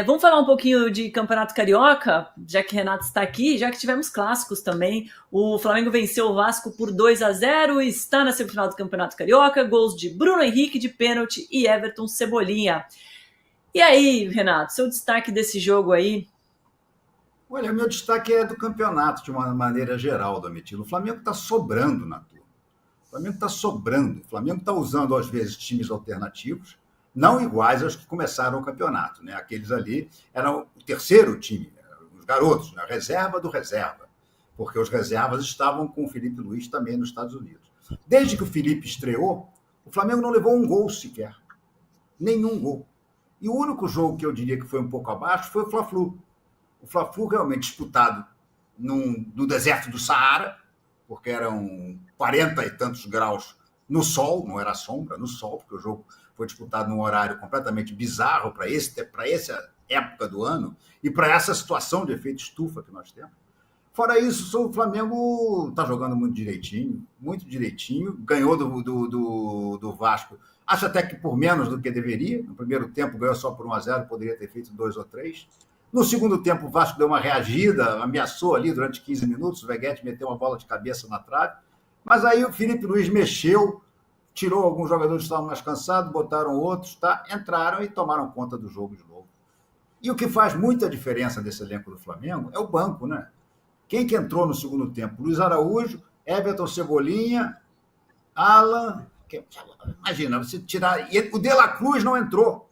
Vamos falar um pouquinho de Campeonato Carioca, já que Renato está aqui, já que tivemos clássicos também. O Flamengo venceu o Vasco por 2-0 e está na semifinal do Campeonato Carioca. Gols de Bruno Henrique de pênalti e Everton Cebolinha. E aí, Renato, seu destaque desse jogo aí? Olha, meu destaque é do campeonato, de uma maneira geral, Domitila. O Flamengo está sobrando na turma. O Flamengo está sobrando. O Flamengo está usando, às vezes, times alternativos, não iguais aos que começaram o campeonato. Né? Aqueles ali eram o terceiro time, os garotos, né? Reserva do reserva, porque os reservas estavam com o Felipe Luiz também nos Estados Unidos. Desde que o Felipe estreou, o Flamengo não levou um gol sequer. Nenhum gol. E o único jogo que eu diria que foi um pouco abaixo foi o Fla-Flu. O Fla-Flu realmente disputado no deserto do Saara, porque eram 40 e tantos graus no sol, não era sombra, no sol, porque o jogo foi disputado num horário completamente bizarro para essa época do ano e para essa situação de efeito estufa que nós temos. Fora isso, o Flamengo está jogando muito direitinho, ganhou do Vasco, acho até que por menos do que deveria. No primeiro tempo ganhou só por 1-0, poderia ter feito 2 ou 3. No segundo tempo, o Vasco deu uma reagida, ameaçou ali durante 15 minutos, o Veguete meteu uma bola de cabeça na trave, mas aí o Felipe Luiz mexeu, tirou alguns jogadores que estavam mais cansados, botaram outros, entraram e tomaram conta do jogo de novo. E o que faz muita diferença desse elenco do Flamengo é o banco, né? Quem que entrou no segundo tempo? Luiz Araújo, Everton Cebolinha, Alan... Imagina, você tirar... E o De La Cruz não entrou.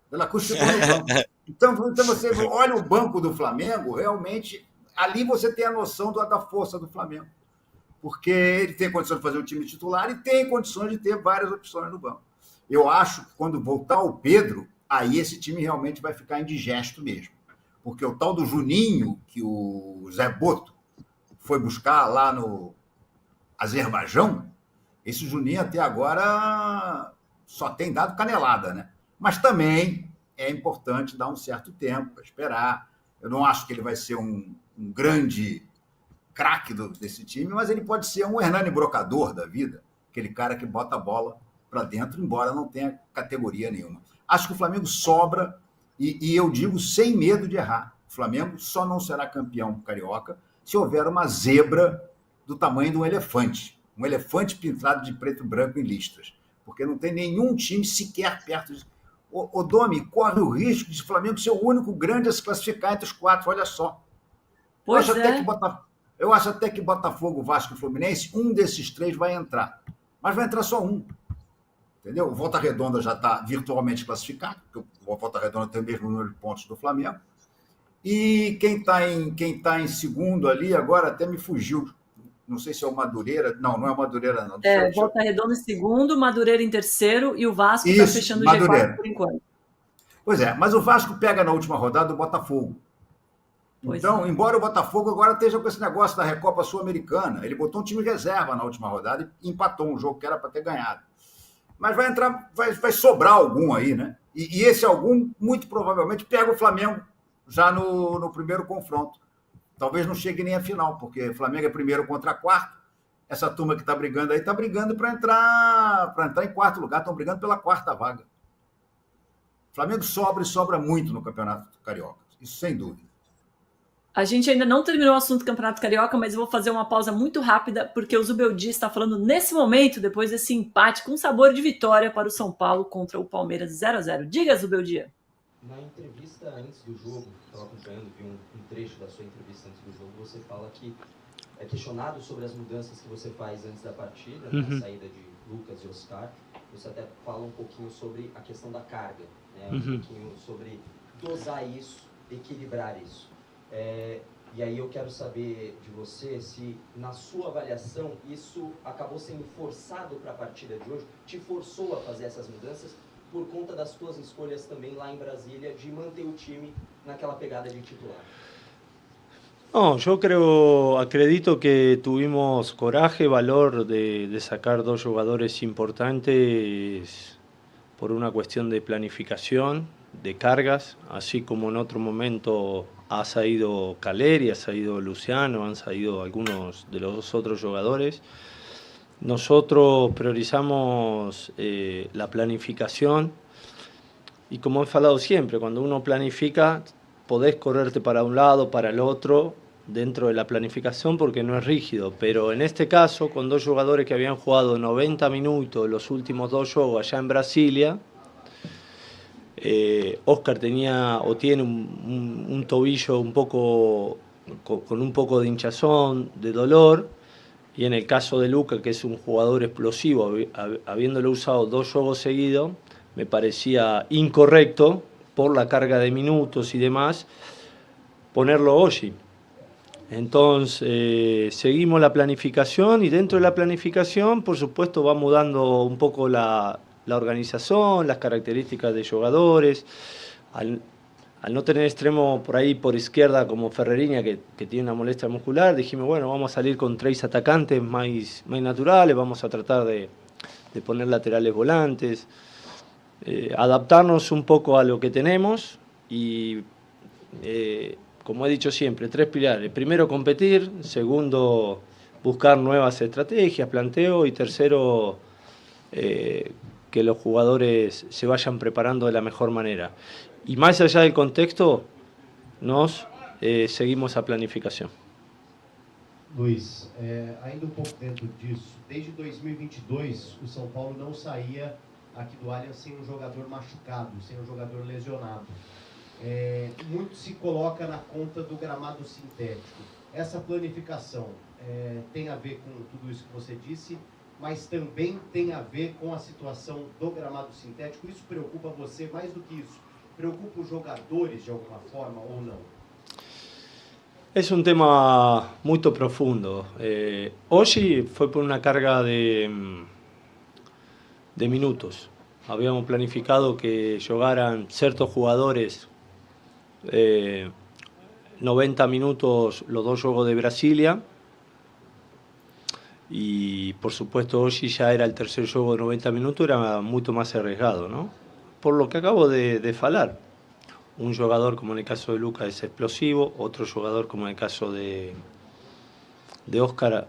O De La Cruz ficou no banco. Então você olha o banco do Flamengo, realmente, ali você tem a noção da força do Flamengo. Porque ele tem condições de fazer o time titular e tem condições de ter várias opções no banco. Eu acho que quando voltar o Pedro, aí esse time realmente vai ficar indigesto mesmo. Porque o tal do Juninho, que o Zé Boto foi buscar lá no Azerbaijão, esse Juninho até agora só tem dado canelada, né? Mas também é importante dar um certo tempo, esperar. Eu não acho que ele vai ser um grande craque desse time, mas ele pode ser um Hernani Brocador da vida, aquele cara que bota a bola para dentro, embora não tenha categoria nenhuma. Acho que o Flamengo sobra, e eu digo sem medo de errar. O Flamengo só não será campeão carioca se houver uma zebra do tamanho de um elefante pintado de preto e branco em listras, porque não tem nenhum time sequer perto de... O Domi corre o risco de o Flamengo ser o único grande a se classificar entre os 4, olha só. Pois Eu acho até que Botafogo, Vasco e Fluminense, um desses 3 vai entrar, mas vai entrar só um. Entendeu? O Volta Redonda já está virtualmente classificado, porque o Volta Redonda tem o mesmo número de pontos do Flamengo. E quem está em segundo ali, agora até me fugiu. Não sei se é o Madureira. Não é o Madureira, não. Volta Redonda em segundo, Madureira em terceiro e o Vasco está fechando o G4 por enquanto. Pois é, mas o Vasco pega na última rodada o Botafogo. Então, embora o Botafogo agora esteja com esse negócio da Recopa Sul-Americana, ele botou um time reserva na última rodada e empatou um jogo que era para ter ganhado. Mas vai sobrar algum aí, né? E esse algum, muito provavelmente, pega o Flamengo já no primeiro confronto. Talvez não chegue nem à final, porque o Flamengo é primeiro contra quarto. Essa turma que está brigando aí está brigando para entrar em quarto lugar, estão brigando pela quarta vaga. O Flamengo sobra muito no Campeonato Carioca, isso sem dúvida. A gente ainda não terminou o assunto do Campeonato Carioca, mas eu vou fazer uma pausa muito rápida, porque o Zubeldia está falando nesse momento, depois desse empate, com sabor de vitória para o São Paulo contra o Palmeiras 0-0. Diga, Zubeldia. Na entrevista antes do jogo, estava acompanhando, vi um trecho da sua entrevista antes do jogo, você fala que é questionado sobre as mudanças que você faz antes da partida, a saída de Lucas e Oscar. Você até fala um pouquinho sobre a questão da carga, né? Um pouquinho sobre dosar isso, equilibrar isso. E aí eu quero saber de você se, na sua avaliação, isso acabou sendo forçado para a partida de hoje, te forçou a fazer essas mudanças por conta das suas escolhas também lá em Brasília de manter o time naquela pegada de titular. No, yo acredito que tuvimos coraje, valor de sacar 2 jugadores importantes por una cuestión de planificación, de cargas, así como en otro momento ha salido Caleri, ha salido Luciano, han salido algunos de los otros jugadores. Nosotros priorizamos la planificación y como he falado siempre, cuando uno planifica, podés correrte para un lado, para el otro, dentro de la planificación porque no es rígido, pero en este caso, con dos jugadores que habían jugado 90 minutos los últimos dos juegos allá en Brasilia, Oscar tenía o tiene un tobillo un poco con un poco de hinchazón, de dolor, y en el caso de Luka, que es un jugador explosivo, habiéndolo usado dos juegos seguidos, me parecía incorrecto, por la carga de minutos y demás, ponerlo hoy. Entonces, seguimos la planificación y dentro de la planificación, por supuesto, va mudando un poco la organización, las características de jugadores. Al no tener extremo por ahí por izquierda como Ferreriña, que tiene una molestia muscular, dijimos, bueno, vamos a salir con 3 atacantes más naturales, vamos a tratar de poner laterales volantes, adaptarnos un poco a lo que tenemos y, como he dicho siempre, 3 pilares. Primero, competir. Segundo, buscar nuevas estrategias, planteo. Y tercero, que los jugadores se vayan preparando de la mejor manera. Y más allá del contexto, nós seguimos a planificação. Luiz, ainda pouco dentro disso, desde 2022 o São Paulo não saía aqui do Allianz sem um jogador machucado, sem um jogador lesionado. Muito se coloca na conta do gramado sintético. Essa planificação tem a ver com tudo isso que você disse, mas também tem a ver com a situação do gramado sintético. Isso preocupa você mais do que isso? Preocupa os jogadores de alguma forma ou não? Es un tema muy profundo. Hoy fue por una carga de minutos. Habíamos planificado que jugaran ciertos jugadores 90 minutos los dos juegos de Brasilia. Y por supuesto hoy ya era el tercer juego de 90 minutos, era mucho más arriesgado, ¿no? Por lo que acabo de falar. Un jugador como en el caso de Luka es explosivo, otro jugador como en el caso de Oscar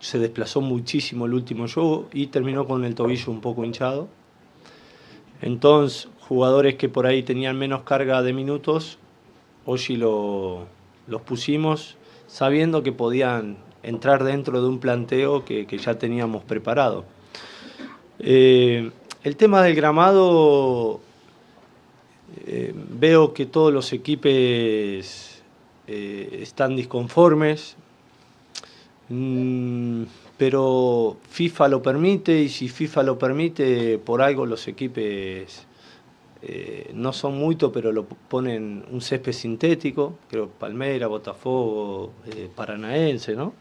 se desplazó muchísimo el último juego y terminó con el tobillo un poco hinchado. Entonces, jugadores que por ahí tenían menos carga de minutos, hoy los pusimos sabiendo que podían entrar dentro de un planteo que ya teníamos preparado. El tema del gramado, veo que todos los equipos están disconformes, pero FIFA lo permite y si FIFA lo permite, por algo los equipos no son mucho, pero lo ponen un césped sintético, creo Palmeiras, Botafogo, Paranaense, ¿no?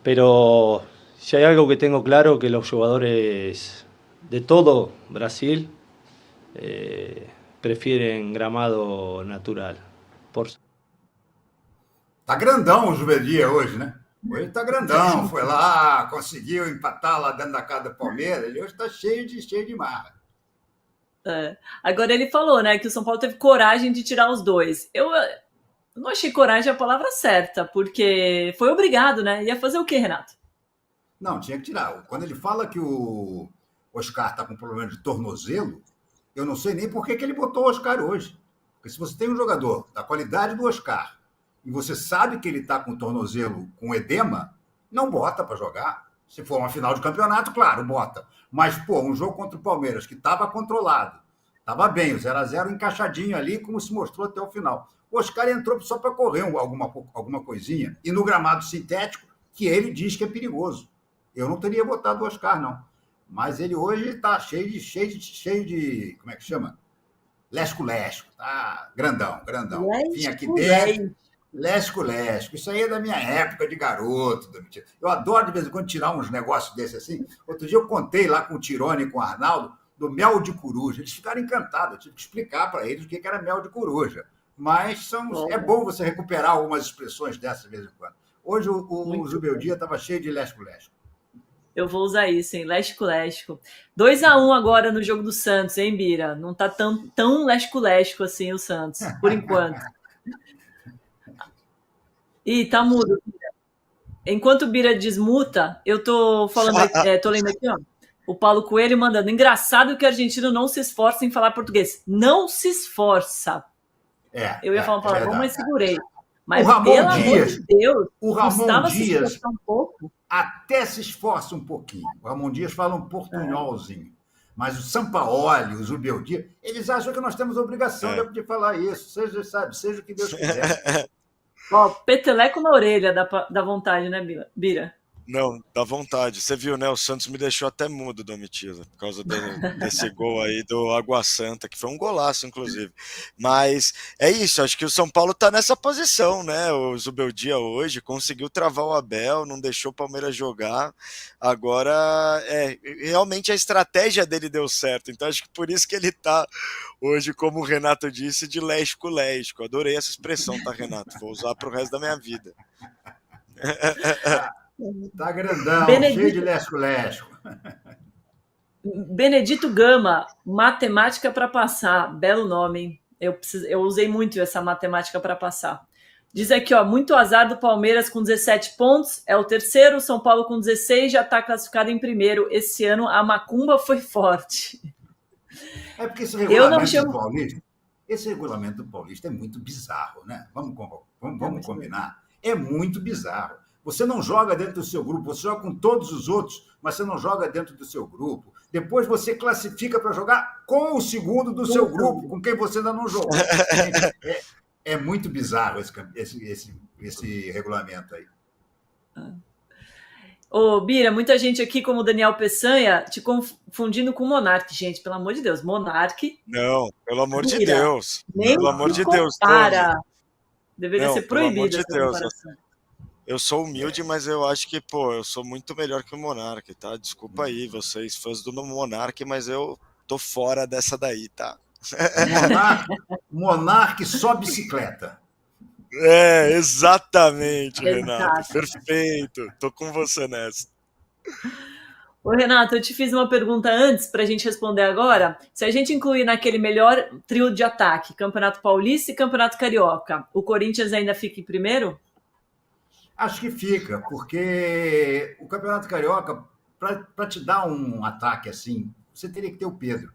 Pero si hay algo que tengo claro, que los jugadores de todo Brasil prefieren gramado natural. Tá grandão o Juvedia hoje, né? Hoje tá grandão, foi lá, conseguiu empatar lá dentro da casa do Palmeiras, ele hoje tá cheio de marra. Agora ele falou, né, que o São Paulo teve coragem de tirar os dois. Eu não achei coragem a palavra certa, porque foi obrigado, né? Ia fazer o quê, Renato? Não, tinha que tirar. Quando ele fala que o Oscar tá com problema de tornozelo, eu não sei nem por que ele botou o Oscar hoje. Porque se você tem um jogador da qualidade do Oscar e você sabe que ele está com o tornozelo com edema, não bota para jogar. Se for uma final de campeonato, claro, bota. Mas, pô, um jogo contra o Palmeiras que estava controlado, estava bem, o 0x0 encaixadinho ali, como se mostrou até o final. O Oscar entrou só para correr alguma coisinha. E no gramado sintético, que ele diz que é perigoso. Eu não teria botado o Oscar, não. Mas ele hoje está cheio de... Como é que chama? Lesco-lesco. Tá grandão. Vim aqui dentro. Lesco-lesco. Isso aí é da minha época de garoto. Eu adoro, de vez em quando, tirar uns negócios desses assim. Outro dia eu contei lá com o Tirone e com o Arnaldo do mel de coruja. Eles ficaram encantados. Eu tive que explicar para eles o que era mel de coruja. Mas é bom você recuperar algumas expressões dessas de vez em quando. Hoje o Zubeldia estava cheio de lesco-lesco. Eu vou usar isso, hein? Lesco-lesco. 2x1 agora no jogo do Santos, hein, Bira? Não tá tão lesco-lesco assim o Santos, por enquanto. Ih, tá mudo, Bira. Enquanto o Bira desmuta, eu tô falando, tô lendo aqui, ó. O Paulo Coelho mandando. Engraçado que o argentino não se esforça em falar português. Não se esforça. Eu ia falar uma palavrão, mas segurei. Mas, pelo amor de Deus, o Ramon se Dias esforçar um pouco. até se esforça um pouquinho. O Ramon Dias fala um portunholzinho. Mas o Sampaoli, o Zubeldia, eles acham que nós temos obrigação de falar isso. Seja o que Deus quiser. Ó, peteleco na orelha dá vontade, né, Bira? Não, dá vontade. Você viu, né? O Santos me deixou até mudo, Domitila, por causa desse gol aí do Água Santa, que foi um golaço, inclusive. Mas é isso, acho que o São Paulo tá nessa posição, né? O Zubeldia hoje conseguiu travar o Abel, não deixou o Palmeiras jogar. Agora, realmente a estratégia dele deu certo. Então acho que por isso que ele tá hoje, como o Renato disse, de lesco-lesco. Adorei essa expressão, tá, Renato? Vou usar pro resto da minha vida. Tá grandão, cheio de lesco-lesco. Benedito Gama, matemática para passar. Belo nome, hein? Eu usei muito essa matemática para passar. Diz aqui, ó, muito azar do Palmeiras com 17 pontos, é o terceiro, São Paulo com 16 já está classificado em primeiro. Esse ano a macumba foi forte. É porque esse regulamento do Paulista é muito bizarro, né? Vamos combinar. É muito bizarro. Você não joga dentro do seu grupo, você joga com todos os outros, mas você não joga dentro do seu grupo. Depois você classifica para jogar com o segundo do seu grupo, com quem você ainda não jogou. É muito bizarro esse regulamento aí. Ô, Bira, muita gente aqui, como o Daniel Peçanha, te confundindo com o Monark, gente, pelo amor de Deus. Monark. Não, pelo amor de Deus. Nem pelo amor de Deus. Deveria ser proibido essa comparação. Eu sou humilde, mas eu acho que, eu sou muito melhor que o Monark, tá? Desculpa aí, vocês fãs do Monark, mas eu tô fora dessa daí, tá? Monark só bicicleta. Exatamente, Renato. Perfeito. Tô com você nessa. Ô, Renato, eu te fiz uma pergunta antes para a gente responder agora. Se a gente incluir naquele melhor trio de ataque, Campeonato Paulista e Campeonato Carioca, o Corinthians ainda fica em primeiro? Acho que fica, porque o Campeonato Carioca, para te dar um ataque assim, você teria que ter o Pedro.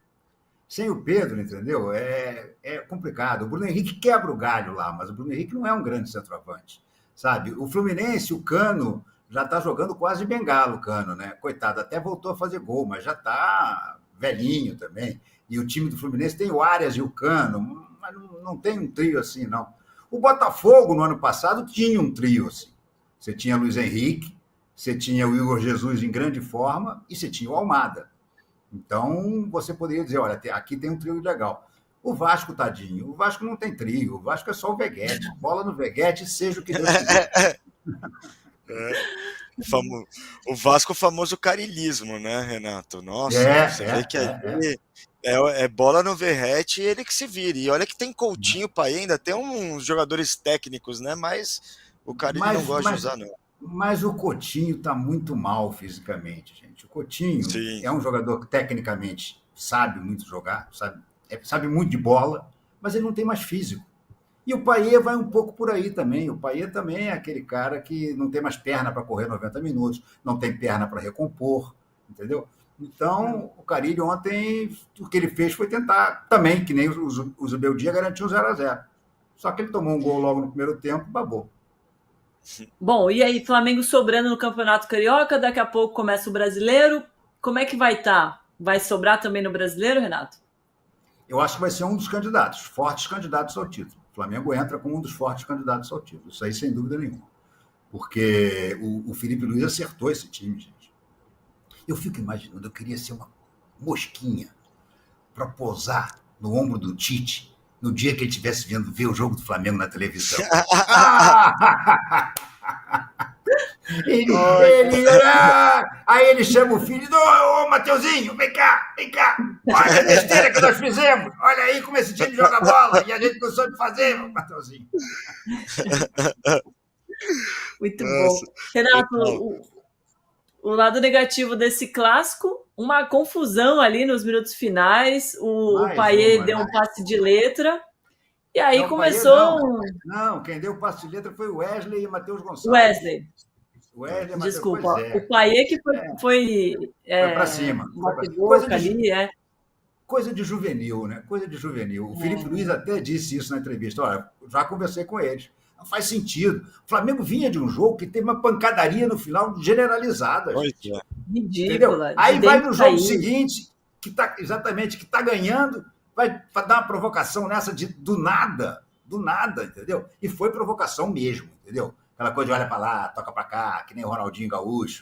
Sem o Pedro, entendeu? É complicado. O Bruno Henrique quebra o galho lá, mas o Bruno Henrique não é um grande centroavante, sabe? O Fluminense, o Cano, já está jogando quase bengala, o Cano, né? Coitado, até voltou a fazer gol, mas já está velhinho também. E o time do Fluminense tem o Arias e o Cano, mas não tem um trio assim, não. O Botafogo, no ano passado, tinha um trio assim. Você tinha Luiz Henrique, você tinha o Igor Jesus em grande forma e você tinha o Almada. Então, você poderia dizer, olha, aqui tem um trio legal. O Vasco, tadinho, o Vasco não tem trio, o Vasco é só o Veguete. Bola no Veguete, seja o que Deus quiser. O Vasco, o famoso carilismo, né, Renato? Nossa, você vê que aí é bola no Verrete e ele que se vira. E olha que tem Coutinho, pai, ainda tem uns jogadores técnicos, né? Mas o Carilli não gosta de usar, não. Mas o Coutinho está muito mal fisicamente, gente. O Coutinho é um jogador que tecnicamente sabe muito jogar, sabe muito de bola, mas ele não tem mais físico. E o Payet vai um pouco por aí também. O Payet também é aquele cara que não tem mais perna para correr 90 minutos, não tem perna para recompor, entendeu? Então, o Carilli ontem, o que ele fez foi tentar também, que nem o Zubeldia, garantir um 0-0. Só que ele tomou um gol logo no primeiro tempo e babou. Bom, e aí, Flamengo sobrando no Campeonato Carioca, daqui a pouco começa o Brasileiro. Como é que vai estar? Vai sobrar também no Brasileiro, Renato? Eu acho que vai ser um dos candidatos, fortes candidatos ao título. O Flamengo entra como um dos fortes candidatos ao título. Isso aí, sem dúvida nenhuma. Porque o Felipe Luiz acertou esse time, gente. Eu fico imaginando, eu queria ser uma mosquinha para posar no ombro do Tite no dia que ele estivesse ver o jogo do Flamengo na televisão. Aí ele chama o filho, ô Mateuzinho, vem cá, olha a besteira que nós fizemos, olha aí como esse time joga bola, e a gente não soube fazer, Mateuzinho. Muito bom. Renato, o lado negativo desse clássico, uma confusão ali nos minutos finais, o Payet deu um passe de letra, e aí começou... Não, quem deu o passe de letra foi o Wesley e o Matheus Gonçalves. Wesley. O Wesley Matheus, Desculpa, pois é. o Payet que foi Para cima. bate-boca ali, Coisa de juvenil, né? Coisa de juvenil. O Felipe Luiz até disse isso na entrevista. Olha, já conversei com eles. Não faz sentido. O Flamengo vinha de um jogo que teve uma pancadaria no final generalizada. Gente. Ridícula. Aí vai no jogo seguinte, que está ganhando, vai dar uma provocação nessa do nada, entendeu? E foi provocação mesmo, entendeu? Aquela coisa de olha para lá, toca para cá, que nem o Ronaldinho Gaúcho.